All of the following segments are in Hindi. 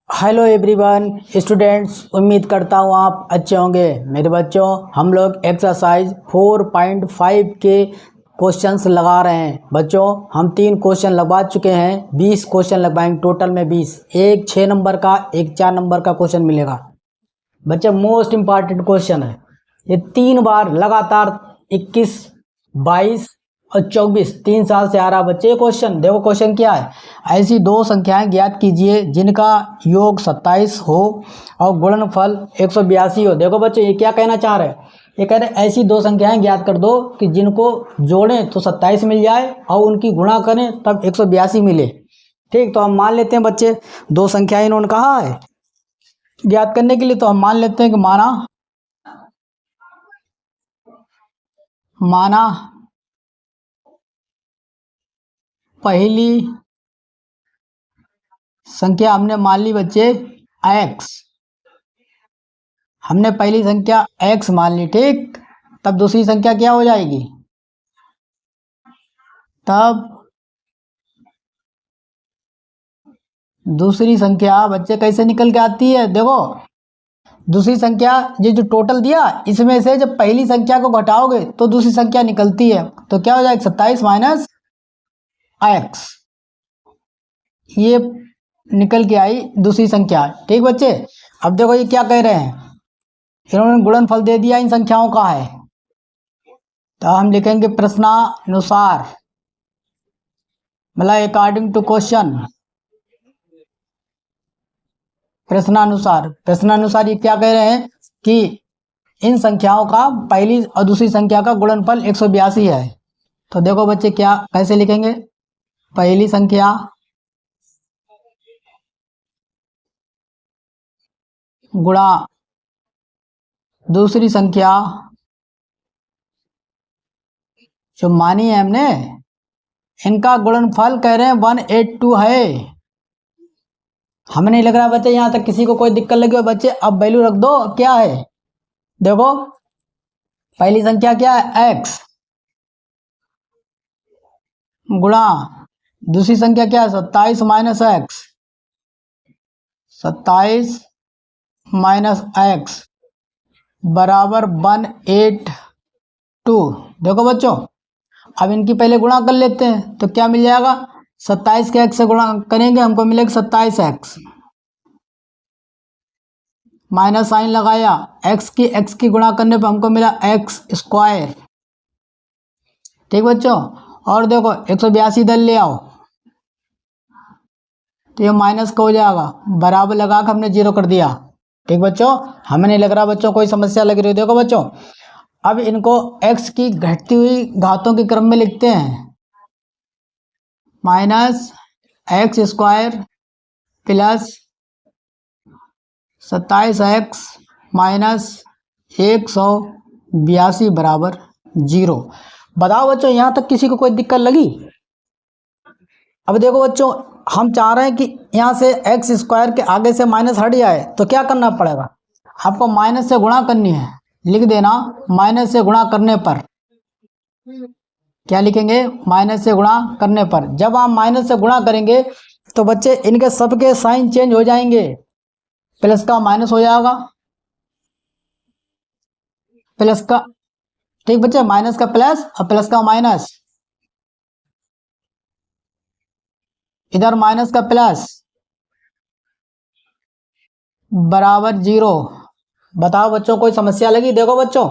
हेलो एवरीवन स्टूडेंट्स, उम्मीद करता हूँ आप अच्छे होंगे। मेरे बच्चों, हम लोग एक्सरसाइज 4.5 के क्वेश्चंस लगा रहे हैं। बच्चों, हम 3 क्वेश्चन लगवा चुके हैं, 20 क्वेश्चन लगवाएंगे। टोटल में 20, एक 6 नंबर का, एक 4 नंबर का क्वेश्चन मिलेगा। बच्चे, मोस्ट इम्पॉर्टेंट क्वेश्चन है ये। 3 बार लगातार 21, 22 और 24, 3 साल से आ रहा। बच्चे, क्वेश्चन देखो, क्वेश्चन क्या है। ऐसी दो संख्याएं ज्ञात कीजिए जिनका योग 27 हो और गुणनफल 182 हो। देखो बच्चे, ये क्या कहना चाह रहे हैं। ये कह रहे हैं ऐसी दो संख्याएं ज्ञात कर दो कि जिनको जोड़ें तो 27 मिल जाए और उनकी गुणा करें तब 182 मिले। ठीक, तो हम मान लेते हैं बच्चे, दो संख्याएं इन्होंने कहा है ज्ञात करने के लिए। तो हम मान लेते हैं कि माना पहली संख्या हमने मान ली बच्चे x। हमने पहली संख्या x मान ली, ठीक। तब दूसरी संख्या क्या हो जाएगी। तब दूसरी संख्या बच्चे कैसे निकल के आती है। देखो, दूसरी संख्या ये जो टोटल दिया, इसमें से जब पहली संख्या को घटाओगे तो दूसरी संख्या निकलती है। तो क्या हो जाएगा, 27 माइनस x। ये निकल के आई दूसरी संख्या। ठीक बच्चे, अब देखो ये क्या कह रहे हैं, इन्होंने गुणनफल दे दिया इन संख्याओं का है। तो हम लिखेंगे प्रश्नानुसार, मतलब अकॉर्डिंग टू क्वेश्चन। प्रश्नानुसार ये क्या कह रहे हैं कि इन संख्याओं का पहली और दूसरी संख्या का गुणनफल 182 है। तो देखो बच्चे, क्या कैसे लिखेंगे। पहली संख्या गुणा दूसरी संख्या जो मानी है हमने, इनका गुणनफल कह रहे हैं 182 है। हमें नहीं लग रहा बच्चे यहाँ तक किसी को कोई दिक्कत लगी हो। बच्चे, अब वैल्यू रख दो, क्या है। देखो, पहली संख्या क्या है x, गुणा दूसरी संख्या क्या है 27 माइनस x। 27 माइनस x बराबर 182। देखो बच्चों, अब इनकी पहले गुणा कर लेते हैं तो क्या मिल जाएगा। 27 के x से गुणा करेंगे, हमको मिलेगा 27x। माइनस साइन लगाया, x की गुणा करने पर हमको मिला x स्क्वायर। ठीक बच्चों, और देखो 182 इधर ले आओ तो ये माइनस का हो जाएगा, बराबर लगा कर हमने 0 कर दिया। ठीक बच्चों, हमें नहीं लग रहा बच्चों कोई समस्या लग रही हो। देखो बच्चों, अब इनको x की घटती हुई घातों के क्रम में लिखते हैं। Minus x square plus 27x minus 182 बराबर 0। बताओ बच्चों, यहाँ तक किसी को कोई दिक्कत लगी। अब देखो बच्चों, हम चाह रहे हैं कि यहाँ से एक्स स्क्वायर के आगे से माइनस हट जाए, तो क्या करना पड़ेगा, आपको माइनस से गुणा करनी है। लिख देना, माइनस से गुणा करने पर क्या लिखेंगे, माइनस से गुणा करने पर। जब आप माइनस से गुणा करेंगे तो बच्चे इनके सबके साइन चेंज हो जाएंगे। प्लस का माइनस हो जाएगा, प्लस का, ठीक बच्चे, माइनस का प्लस और प्लस का माइनस, इधर माइनस का प्लस बराबर 0। बताओ बच्चों, कोई समस्या लगी। देखो बच्चों,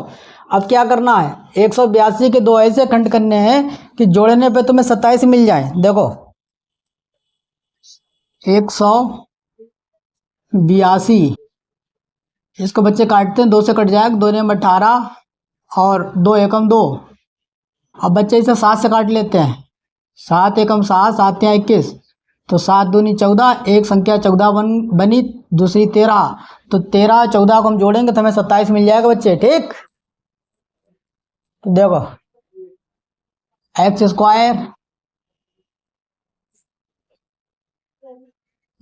अब क्या करना है, 182 के दो ऐसे खंड करने हैं कि जोड़ने पे तुम्हें 27 मिल जाए। देखो, 182, इसको बच्चे काटते हैं, 2 से कट जाएगा, 2 में 18 और 2 एकम 2। अब बच्चे इसे 7 से काट लेते हैं, 7 एकम 7, 7 या 21, तो 7 दूनी 14, एक संख्या 14 बनी, दूसरी 13। तो 13 14 को हम जोड़ेंगे तो हमें 27 मिल जाएगा बच्चे। ठीक, तो देखो x square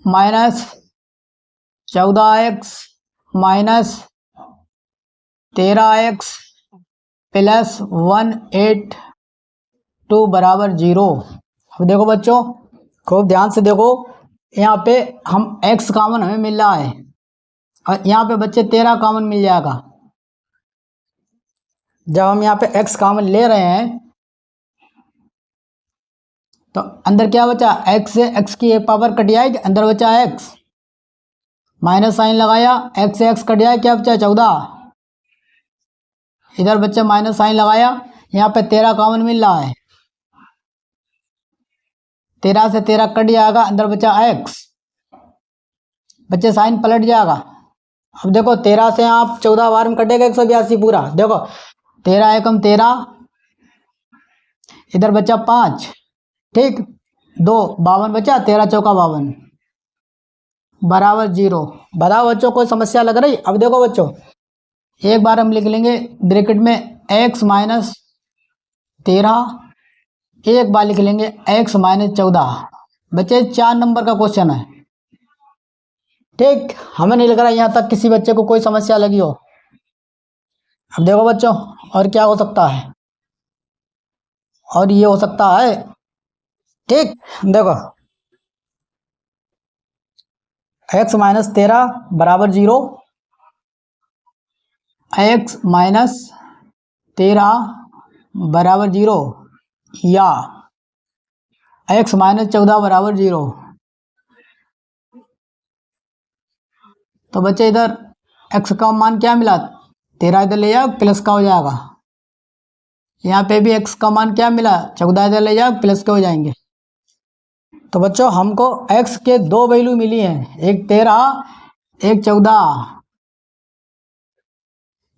minus 14x minus 13x plus 182 बराबर 0। अब देखो बच्चों, खूब ध्यान से देखो, यहाँ पे हम x कॉमन हमें मिल रहा है और यहाँ पे बच्चे 13 कॉमन मिल जाएगा। जब हम यहाँ पे x कॉमन ले रहे हैं तो अंदर क्या बचा, x से x की एक पावर कट जाएगी, अंदर बचा x, माइनस साइन लगाया, x से x कट जाए, क्या बचा 14, इधर बच्चा माइनस साइन लगाया, यहाँ पे 13 कॉमन मिल रहा है, 13 से 13 कट जाएगा, अंदर बचा x, बच्चे साइन पलट जाएगा। अब देखो 13 से आप 14 बार में कटेगा 182 पूरा, देखो 13 एकम 13, इधर बचा 5, ठीक, 2 52 बचा, 13 चौका 52 बराबर 0। बताओ बच्चों कोई समस्या लग रही। अब देखो बच्चों एक बार हम लिख लेंगे ब्रैकेट में x माइनस 13, एक बार लिख लेंगे x माइनस 14। बच्चे 4 नंबर का क्वेश्चन है, ठीक, हमें नहीं लग रहा यहाँ तक किसी बच्चे को कोई समस्या लगी हो। अब देखो बच्चों और क्या हो सकता है, और ये हो सकता है, ठीक, देखो x माइनस 13 बराबर 0, x माइनस 13 बराबर 0 या x माइनस 14 बराबर 0। तो बच्चे इधर x का मान क्या मिला, 13 इधर ले जाओ प्लस का हो जाएगा, यहाँ पे भी x का मान क्या मिला, 14 इधर ले जाओ प्लस के हो जाएंगे। तो बच्चों हमको x के 2 वैल्यू मिली हैं, एक 13 एक 14,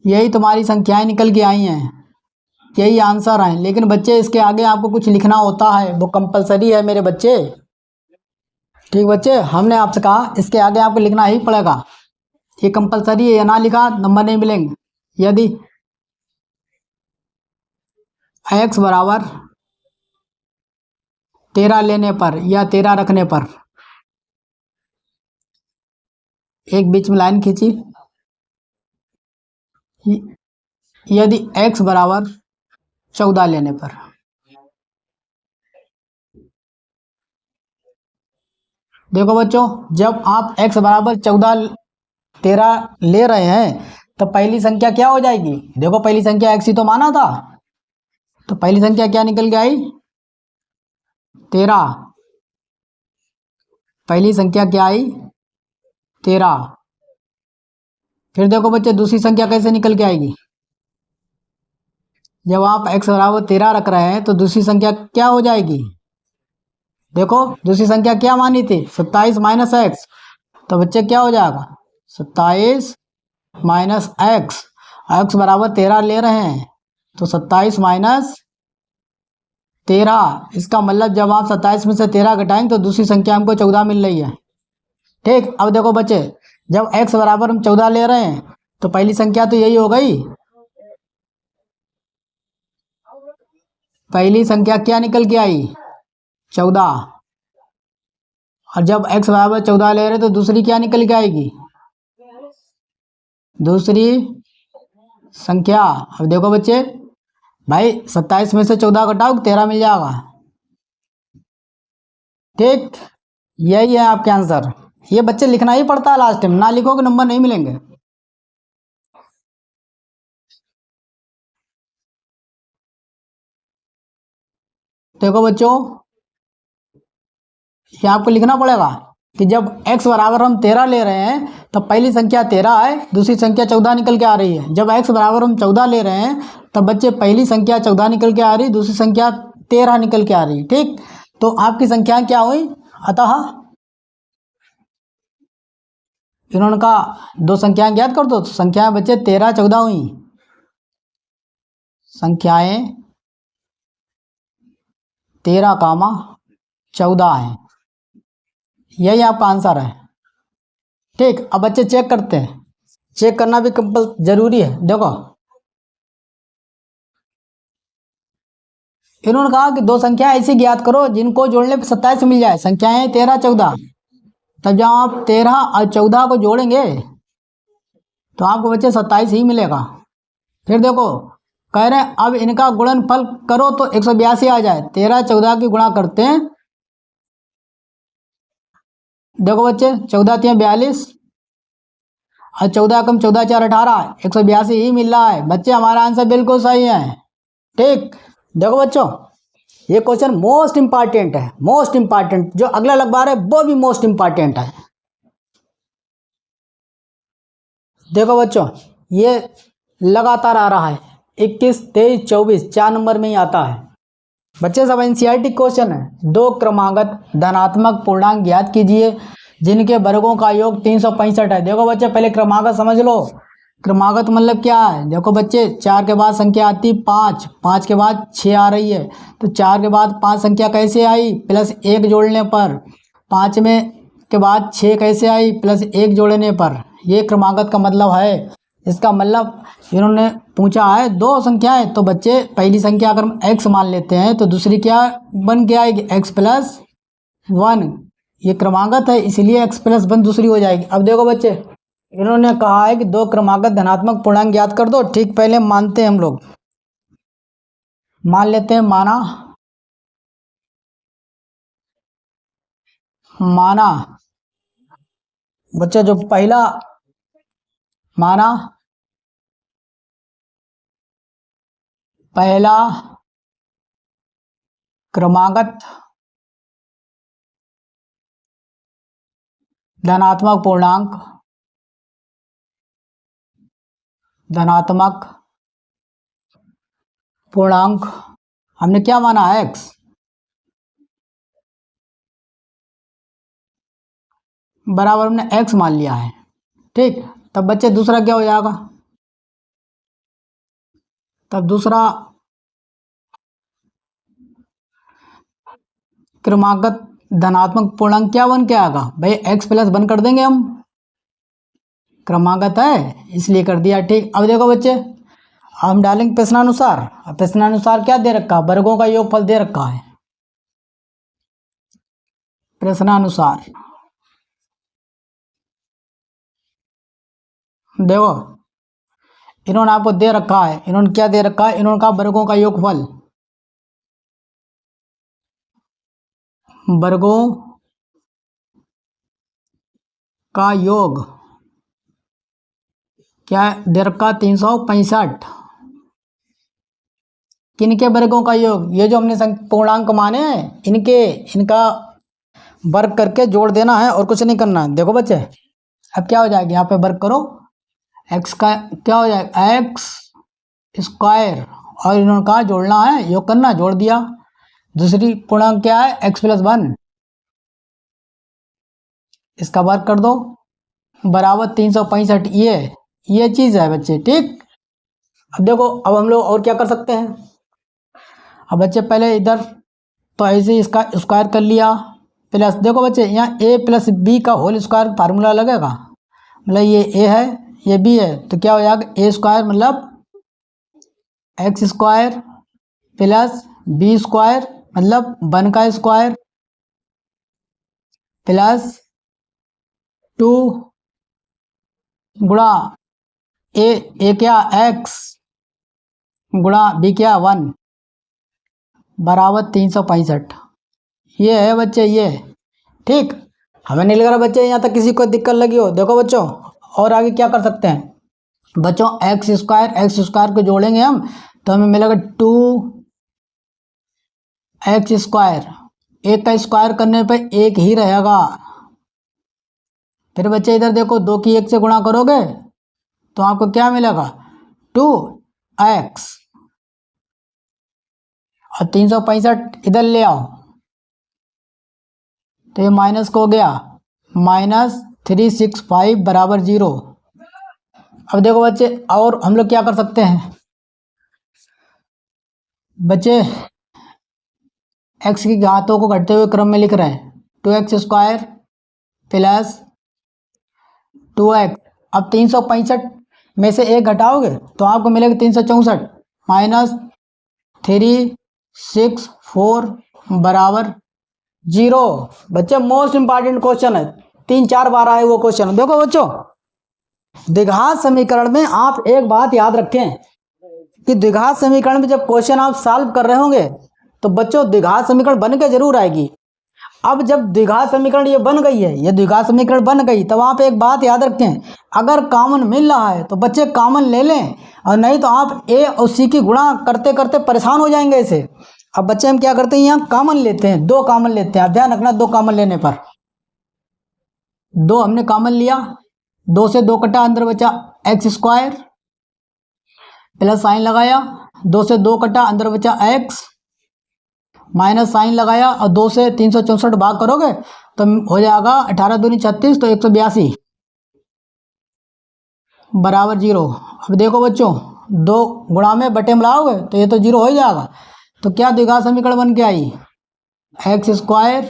यही तुम्हारी संख्याएं निकल के आई हैं, यही आंसर है। लेकिन बच्चे इसके आगे आपको कुछ लिखना होता है, वो कंपलसरी है मेरे बच्चे, ठीक बच्चे, हमने आपसे कहा इसके आगे आपको लिखना ही पड़ेगा, ये कंपलसरी है, या ना लिखा नंबर नहीं मिलेंगे। यदि x बराबर 13 लेने पर या 13 रखने पर, एक बीच में लाइन खींची, यदि x बराबर 14 लेने पर, देखो बच्चों जब आप x बराबर 13 ले रहे हैं तो पहली संख्या क्या हो जाएगी, देखो पहली संख्या x ही तो माना था, तो पहली संख्या क्या निकल के आई, 13, पहली संख्या क्या आई 13। फिर देखो बच्चे दूसरी संख्या कैसे निकल के आएगी, जब आप x बराबर 13 रख रहे हैं तो दूसरी संख्या क्या हो जाएगी, देखो दूसरी संख्या क्या मानी थी 27 माइनस एक्स, तो बच्चे क्या हो जाएगा 27 माइनस एक्स, एक्स बराबर 13 ले रहे हैं तो 27 माइनस 13, इसका मतलब जब आप 27 में से 13 घटाएंगे तो दूसरी संख्या हमको 14 मिल रही है, ठीक। अब देखो बच्चे जब x बराबर हम 14 ले रहे हैं तो पहली संख्या तो यही हो गई, पहली संख्या क्या निकल के आई 14, और जब x बराबर 14 ले रहे तो दूसरी क्या निकल के आएगी, दूसरी संख्या। अब देखो बच्चे भाई 27 में से 14 घटाओ 13 मिल जाएगा, ठीक, यही है आपके आंसर। ये बच्चे लिखना ही पड़ता है लास्ट में, ना लिखोगे नंबर नहीं मिलेंगे। देखो बच्चों ये आपको लिखना पड़ेगा कि जब x बराबर हम 13 ले रहे हैं तब पहली संख्या 13 है, दूसरी संख्या 14 निकल के आ रही है। जब x बराबर हम 14 ले रहे हैं तब बच्चे पहली संख्या 14 निकल के आ रही, दूसरी संख्या 13 निकल के आ रही, ठीक। तो आपकी संख्या क्या हुई, अतः इन्होंने कहा दो संख्याएं ज्ञात कर दो, तो संख्याएं बच्चे 13 14 हुई, संख्याएं 13 कामा 14 है, यही आपका आंसर है, ठीक। अब बच्चे चेक करते हैं, चेक करना भी कंपल जरूरी है। देखो इन्होंने कहा कि दो संख्या ऐसी ज्ञात करो जिनको जोड़ने पर 27 मिल जाए, संख्याएं 13 14, तब जब आप 13 और 14 को जोड़ेंगे तो आपको बच्चे 27 ही मिलेगा। फिर देखो कह रहे हैं अब इनका गुणनफल करो तो 182 आ जाए, 13 14 की गुणा करते हैं देखो बच्चे 14×3 = 42 और 14 × 14 = 18, 182 ही मिल रहा है बच्चे। हमारा आंसर बिल्कुल सही है। ठीक, देखो बच्चों ये क्वेश्चन मोस्ट इंपॉर्टेंट है, मोस्ट इंपॉर्टेंट। जो अगला लगवा रहे वो भी मोस्ट इंपॉर्टेंट है। देखो बच्चों ये लगातार आ रहा है, 21, 23, 24 4 नंबर में ही आता है बच्चे। सब एनसीईआरटी क्वेश्चन है। दो क्रमागत धनात्मक पूर्णांक ज्ञात कीजिए जिनके वर्गों का योग 365 है। देखो बच्चे पहले क्रमागत समझ लो। क्रमागत मतलब क्या है? देखो बच्चे 4 के बाद संख्या आती 5, 5 के बाद 6 आ रही है, तो 4 के बाद 5 संख्या कैसे आई? +1 जोड़ने पर। 5 में के बाद 6 कैसे आई? +1 जोड़ने पर। ये क्रमागत का मतलब है। इसका मतलब इन्होंने पूछा है दो संख्याएं, तो बच्चे पहली संख्या अगर हम x मान लेते हैं तो दूसरी क्या बन के आएगी? x+1। ये क्रमागत है इसलिए x+1 दूसरी हो जाएगी। अब देखो बच्चे इन्होंने कहा है कि दो क्रमागत धनात्मक पूर्णांक ज्ञात कर दो। ठीक, पहले मानते हैं हम लोग, मान लेते हैं। माना बच्चे जो पहला माना, पहला क्रमागत धनात्मक पूर्णांक, धनात्मक पूर्णांक हमने क्या माना है? x बराबर हमने x मान लिया है। ठीक, तब बच्चे दूसरा क्या हो जाएगा? तब दूसरा क्रमागत धनात्मक पूर्णांक क्या बन के आएगा भाई? x+1 कर देंगे हम, क्रमागत है इसलिए कर दिया। ठीक, अब देखो बच्चे हम डालेंगे प्रश्नानुसार। अब प्रश्नानुसार क्या दे रखा? वर्गों का योगफल दे रखा है। प्रश्नानुसार देखो इन्होंने आपको दे रखा है, इन्होंने क्या दे रखा है? इन्होंने कहा वर्गों का योगफल, वर्गों का योग क्या दे रखा? 365। किनके वर्गों का योग? ये जो हमने पूर्णांक माने हैं इनका वर्ग करके जोड़ देना है और कुछ नहीं करना है। देखो बच्चे अब क्या हो जाएगा? यहाँ पे वर्ग करो, x का क्या हो जाएगा? x² और इन्होंने कहा जोड़ना है, योग करना, जोड़ दिया। दूसरी पूर्णांक क्या है? x+1, इसका वर्ग कर दो बराबर 365। ये चीज़ है बच्चे। ठीक, अब देखो अब हम लोग और क्या कर सकते हैं? अब बच्चे पहले इधर तो ऐसे इसका स्क्वायर कर लिया, प्लस देखो बच्चे यहाँ a+b का होल स्क्वायर फार्मूला लगेगा। मतलब ये a है ये b है, तो क्या हो जाएगा? a² मतलब x² प्लस b² मतलब 1 का स्क्वायर प्लस 2 गुणा a क्या? x गुणा b क्या? 1 बराबर 365। ये है बच्चे ये। ठीक, हमें नहीं लग रहा बच्चे यहाँ तक किसी को दिक्कत लगी हो। देखो बच्चों और आगे क्या कर सकते हैं? बच्चों x² को जोड़ेंगे हम तो हमें मिलेगा 2x²। एक का स्क्वायर करने पर एक ही रहेगा। फिर बच्चे इधर देखो 2 की 1 से गुणा करोगे तो आपको क्या मिलेगा? 2x और 365 इधर ले आओ तो ये माइनस को हो गया, -365 बराबर 0। अब देखो बच्चे और हम लोग क्या कर सकते हैं? बच्चे x की घातों को घटते हुए क्रम में लिख रहे हैं। 2x² plus 2x। अब 365 में से एक घटाओगे तो आपको मिलेगा 364 -364 बराबर 0। बच्चे मोस्ट इंपॉर्टेंट क्वेश्चन है, 3-4 बार आए वो क्वेश्चन। देखो बच्चों द्विघात समीकरण में आप एक बात याद रखें कि द्विघात समीकरण में जब क्वेश्चन आप सॉल्व कर रहे होंगे तो बच्चों द्विघात समीकरण बन के जरूर आएगी। अब जब द्विघात समीकरण ये बन गई है, ये द्विघात समीकरण बन गई, तो वहाँ पे एक बात याद रखें, अगर कॉमन मिल रहा है तो बच्चे कॉमन ले लें, और नहीं तो आप ए और सी की गुणा करते करते परेशान हो जाएंगे इसे। अब बच्चे हम क्या करते हैं, यहाँ कॉमन लेते हैं, 2 कॉमन लेते हैं। अब ध्यान रखना, 2 कॉमन लेने पर 2 हमने कॉमन लिया, 2 से 2 कटा, अंदर बचा एक्स स्क्वायर, प्लस साइन लगाया, 2 से 2 कटा, अंदर बचा एक्स, माइनस साइन लगाया, और 2 से 364 भाग करोगे तो हो जाएगा 18 दूनी 36, तो 182 बराबर 0। अब देखो बच्चों, 2 गुणा में बटे मिलाओगे तो ये तो 0 हो ही जाएगा। तो क्या द्विघात समीकरण बन के आई, x square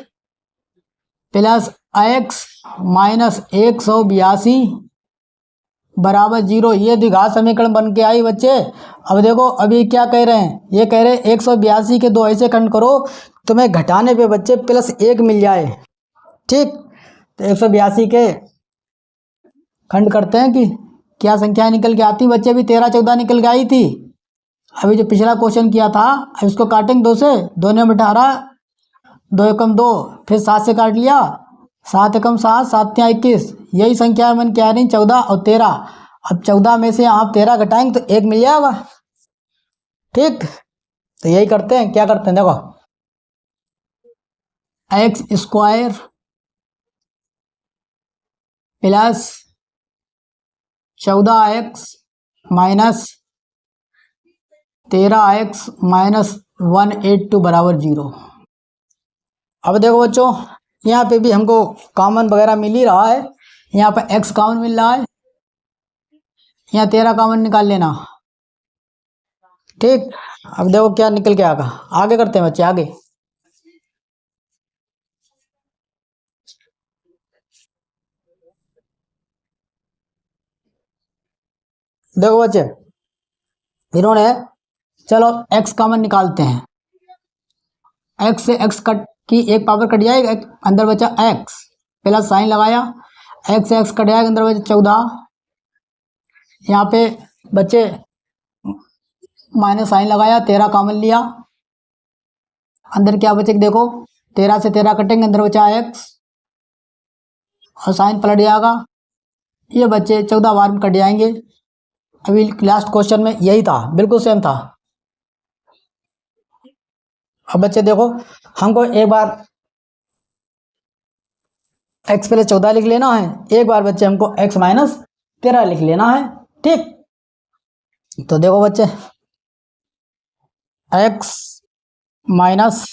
plus x minus 182 बराबर 0, ये द्विघात समीकरण बन के आई बच्चे। अब देखो अभी क्या कह रहे हैं, ये कह रहे हैं 182 के 2 ऐसे खंड करो तुम्हें घटाने पे बच्चे प्लस 1 मिल जाए। ठीक, तो 182 के खंड करते हैं कि क्या संख्या निकल के आती बच्चे, अभी 13 14 निकल के आई थी। अभी जो पिछला क्वेश्चन किया था, अब इसको काटेंगे 2 से, 2 ने 18, 2 एकम 2, फिर 7 से काट लिया, 7 एकम 7, 7 या 21, यही संख्या मन क्या नहीं 14 और 13। अब 14 में से आप 13 घटाएंगे तो 1 मिल जाएगा। ठीक, तो यही करते हैं, क्या करते हैं देखो, x square plus 14x minus 13x minus 182 बराबर 0। अब देखो बच्चों, यहाँ पे भी हमको कॉमन वगैरह मिल ही रहा है, यहाँ पे x कॉमन मिल रहा है, यहाँ 13 कॉमन निकाल लेना। ठीक, अब देखो क्या निकल के आएगा, आगे करते हैं बच्चे आगे। देखो बच्चे, इन्होंने, चलो x कॉमन निकालते हैं, x से x कट की एक पावर कट जाएगा, अंदर बचा x, प्लस साइन लगाया, x से x कट जाएगा, अंदर बचा 14, यहाँ पे बच्चे माइनस साइन लगाया, 13 कॉमन लिया, अंदर क्या बचे देखो, 13 से 13 कटेंगे, अंदर बचा x और साइन पलट जाएगा, ये बच्चे 14 बार में कट जाएंगे। अभी लास्ट क्वेश्चन में यही था, बिल्कुल सेम था। अब बच्चे देखो, हमको एक बार x प्लस 14 लिख लेना है, एक बार बच्चे हमको x माइनस 13 लिख लेना है। ठीक, तो देखो बच्चे, x माइनस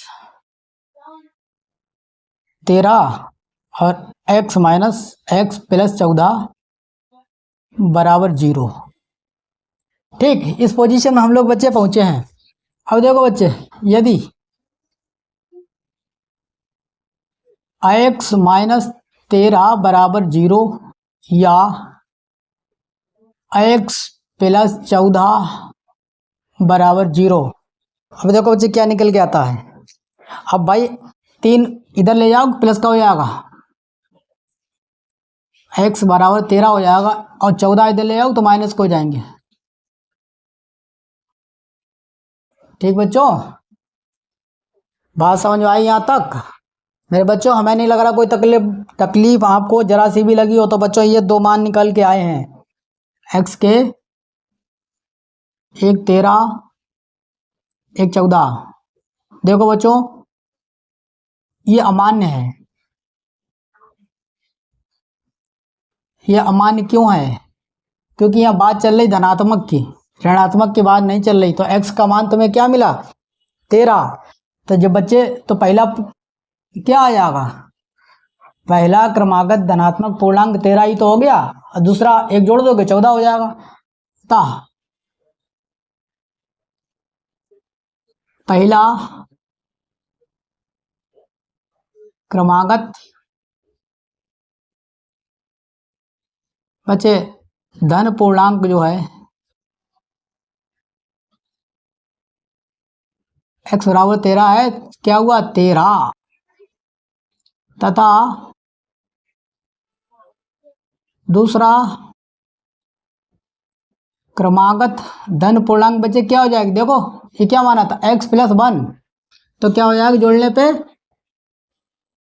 13 और x माइनस x प्लस 14 बराबर 0। ठीक, इस पोजीशन में हम लोग बच्चे पहुंचे हैं। अब देखो बच्चे, यदि x माइनस 13 बराबर 0 या x प्लस 14 बराबर 0, अब देखो बच्चे क्या निकल के आता है। अब भाई 3 इधर ले जाओ, प्लस का हो जाएगा, x बराबर 13 हो जाएगा, और 14 इधर ले जाओ तो माइनस को हो जाएंगे। ठीक बच्चों, बात समझ में आई यहाँ तक मेरे बच्चों? हमें नहीं लग रहा कोई तकलीफ आपको जरा सी भी लगी हो। तो बच्चों ये 2 मान निकल के आए हैं, x के, एक 13 एक 14। देखो बच्चों, ये अमान्य है। ये अमान्य क्यों है? क्योंकि यहाँ बात चल रही धनात्मक की, ऋणात्मक की बात नहीं चल रही। तो x का मान तुम्हें क्या मिला, 13। तो जब बच्चे, तो पहला क्या आ जाएगा, पहला क्रमागत धनात्मक पूर्णांक 13 ही तो हो गया, और दूसरा एक जोड़ दोगे 14 हो जाएगा। पहला क्रमागत बच्चे धन पूर्णांक जो है x बराबर 13 है, क्या हुआ 13, तथा दूसरा क्रमागत धन पूर्णांक बच्चे क्या हो जाएगा, देखो ये क्या माना था x प्लस 1, तो क्या हो जाएगा जोड़ने पे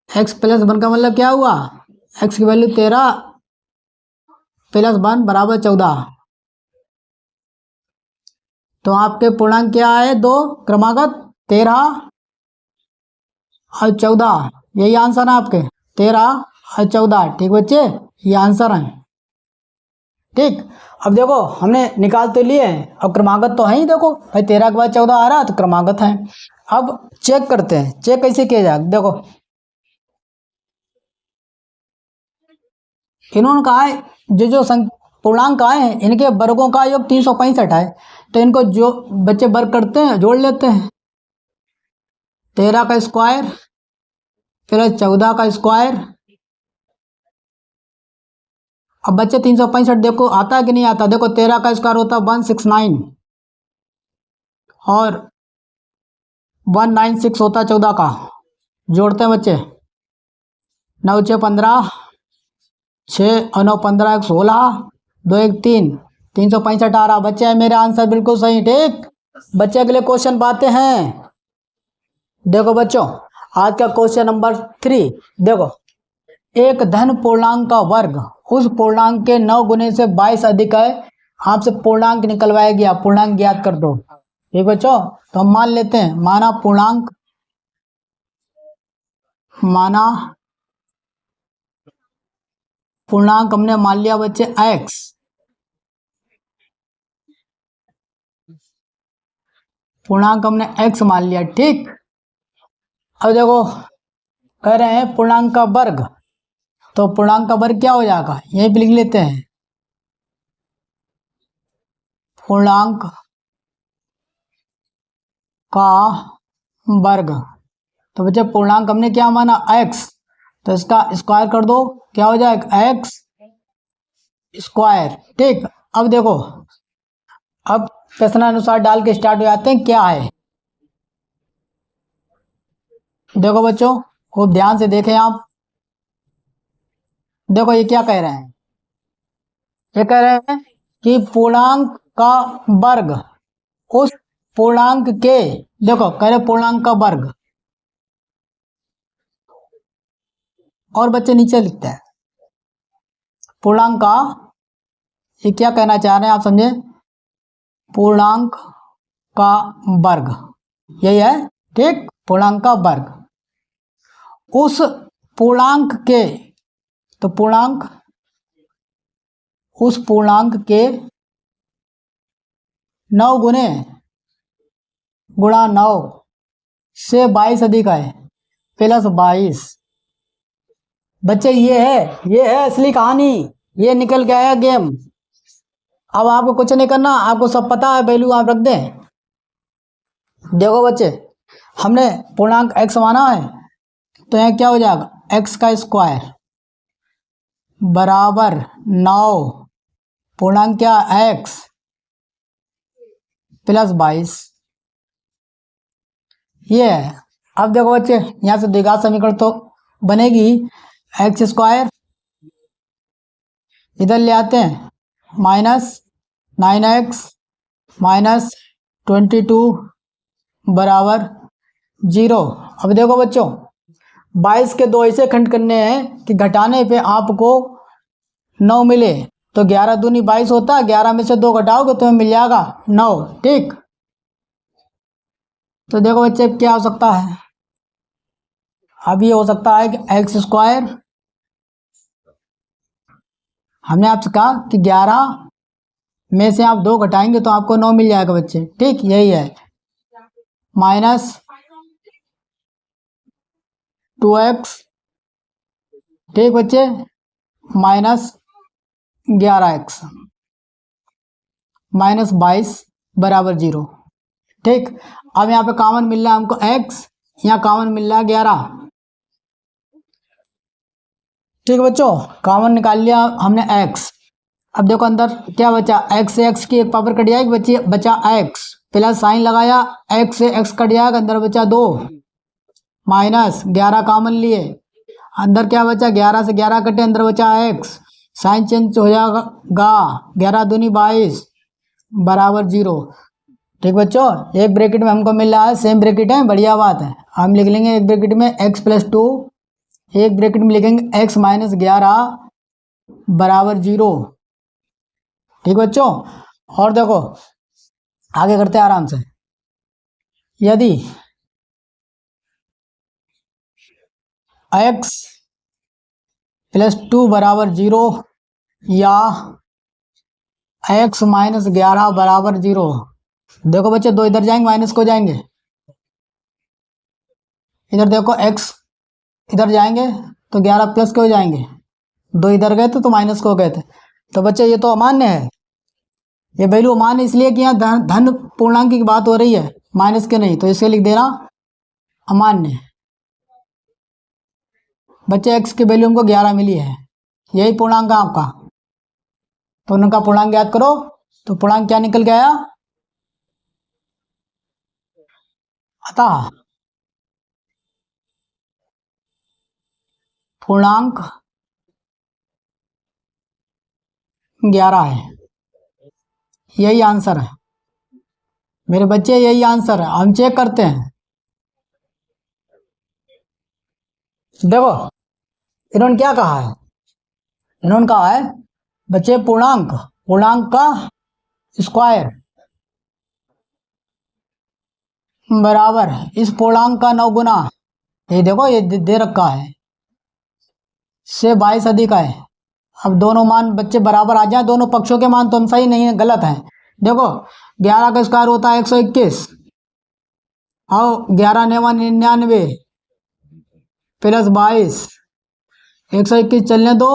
x प्लस 1 का मतलब क्या हुआ, x की वैल्यू 13 प्लस 1 बराबर 14। तो आपके पूर्णांक क्या है, दो क्रमागत 13 और 14, यही आंसर है आपके 13 और 14। ठीक बच्चे, ये आंसर है। ठीक, अब देखो हमने निकाल तो लिए हैं, अब क्रमागत तो है ही, देखो भाई 13 के बाद 14 आ रहा है तो क्रमागत है। अब चेक करते हैं, चेक कैसे किया जाए। देखो इन्होंने कहा है जो पूर्णांक आए हैं इनके वर्गों का योग 365 है, तो इनको जो बच्चे वर्ग करते हैं जोड़ लेते हैं। 13 का स्क्वायर प्लस 14 का स्क्वायर। अब बच्चे 365 देखो आता है कि नहीं आता, देखो 13 का स्क्वायर होता है 169 और 196 होता है 14 का। जोड़ते हैं बच्चे, 9 6 15, 6 और 9 15 1 16, 2 1 3, 365 आ रहा। बच्चे मेरे आंसर बिल्कुल सही। ठीक बच्चे, अगले क्वेश्चन पाते हैं। देखो बच्चों, आज का क्वेश्चन नंबर 3। देखो, एक धन पूर्णांक का वर्ग उस पूर्णांक के 9 गुने से 22 अधिक है। आपसे पूर्णांक निकलवाया गया, पूर्णांक ज्ञात कर दो। ठीक बच्चों, तो हम मान लेते हैं, माना पूर्णांक हमने मान लिया बच्चे x। पूर्णांक हमने x मान लिया। ठीक, अब देखो कह रहे हैं पूर्णांक का वर्ग, तो पूर्णांक का वर्ग क्या हो जाएगा, यही पे लिख लेते हैं, पूर्णांक का वर्ग। तो बच्चे पूर्णांक हमने क्या माना x, तो इसका स्क्वायर कर दो, क्या हो जाएगा x स्क्वायर। ठीक, अब देखो, अब प्रश्नानुसार डाल के स्टार्ट हो जाते हैं, क्या है। देखो बच्चों, खूब ध्यान से देखें आप। देखो ये क्या कह रहे हैं, ये कह रहे हैं कि पूर्णांक का वर्ग उस पूर्णांक के, देखो कह रहे पूर्णांक का वर्ग, और बच्चे नीचे लिखते हैं पूर्णांक का, ये क्या कहना चाह रहे हैं आप समझे, पूर्णांक का वर्ग, यही है। ठीक, पूर्णांक का वर्ग उस पूर्णांक के, तो पूर्णांक उस पूर्णांक के 9 गुने गुणा 9 से 22 अधिक है, प्लस 22। बच्चे ये है असली कहानी, ये निकल के आया गेम। अब आपको कुछ नहीं करना, आपको सब पता है, वैल्यू आप रख दें। देखो बच्चे, हमने पूर्णांक x माना है, तो यहाँ क्या हो जाएगा, x का स्क्वायर बराबर 9 पूर्णांक क्या x प्लस 22, ये है। अब देखो बच्चे, यहाँ से द्विघात समीकरण तो बनेगी, x स्क्वायर इधर ले आते हैं, -9x माइनस 22 बराबर 0। अब देखो बच्चों, 22 के दो ऐसे खंड करने हैं कि घटाने पे आपको 9 मिले, तो 11 दूनी 22 होता है, 11 में से 2 घटाओगे तो मिल जाएगा 9। ठीक, तो देखो बच्चे क्या हो सकता है, अब ये हो सकता है कि एक्स स्क्वायर, हमने आपसे कहा कि 11 में से आप 2 घटाएंगे तो आपको 9 मिल जाएगा बच्चे। ठीक, यही है, माइनस 2x, ठीक बच्चे, माइनस 11x माइनस 22 बराबर 0। ठीक, अब यहाँ पे कॉमन मिल रहा है हमको x, यहाँ कॉमन मिल रहा है 11। ठीक बच्चों, कॉमन निकाल लिया हमने x। अब देखो अंदर क्या बचा, x से x की एक पावर कट जाएगी बच्ची, बचा x, प्लस साइन लगाया, x से x कट जाएगा, अंदर बचा 2, माइनस 11 कॉमन लिए, अंदर क्या बचा, 11 से 11 कटे, अंदर बचा x, साइन चेंज हो जाएगा, 11 दूनी 22 बराबर 0। ठीक बच्चों, एक ब्रैकेट में हमको मिल रहा है, सेम ब्रैकेट है, बढ़िया बात है। हम लिख लेंगे एक ब्रैकेट में x प्लस 2 एक ब्रैकेट में लिखेंगे x माइनस 11 बराबर 0। ठीक बच्चों, और देखो आगे करते हैं आराम से। यदि x प्लस 2 बराबर 0 या x माइनस 11 बराबर 0, देखो बच्चे दो इधर जाएंगे माइनस को जाएंगे, इधर देखो x इधर जाएंगे तो 11 प्लस के हो जाएंगे, दो इधर गए तो माइनस को गए थे। तो बच्चे ये तो अमान्य है, ये वैल्यू अमान्य इसलिए कि यहाँ धन पूर्णांक की बात हो रही है, माइनस के नहीं, तो इसे लिख देना अमान्य। बच्चे x की वैल्यू हमको 11 मिली है, यही पूर्णांक है आपका, तो उनका पूर्णांक याद करो। तो पूर्णांक क्या निकल के आया, अतः पूर्णांक 11 है, यही आंसर है मेरे बच्चे, यही आंसर है। हम चेक करते हैं, देखो इन्होंने क्या कहा है, इन्होंने कहा है बच्चे पूर्णांक का स्क्वायर बराबर इस पूर्णांक का 9 गुना, ये देखो ये दे रखा है, से 22 अधिक है। अब दोनों मान बच्चे बराबर आ जाए, दोनों पक्षों के मान तो हम सही नहीं है गलत है। देखो 11 का स्क्वायर होता है 121 और 11 नेवा 99 प्लस 22, 121 चलने दो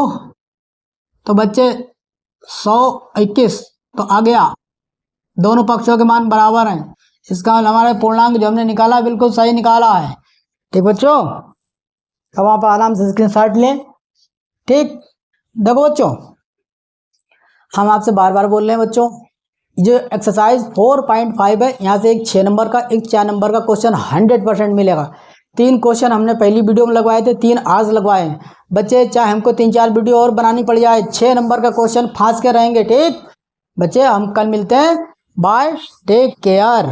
तो बच्चे 121 तो आ गया, दोनों पक्षों के मान बराबर हैं, इसका हमारा पूर्णांक जो हमने निकाला बिल्कुल सही निकाला है। ठीक बच्चों, अब आप आराम से स्क्रीनशॉट लें। ठीक, देखो बच्चों हम आपसे बार बार बोल रहे हैं बच्चों, जो एक्सरसाइज 4.5 है, यहाँ से एक 6 नंबर का एक 4 नंबर का क्वेश्चन 100% मिलेगा। 3 क्वेश्चन हमने पहली वीडियो में लगवाए थे, 3 आज लगवाए हैं बच्चे, चाहे हमको 3-4 वीडियो और बनानी पड़ जाए, 6 नंबर का क्वेश्चन फांस के रहेंगे। ठीक बच्चे, हम कल मिलते हैं, बाय, टेक केयर।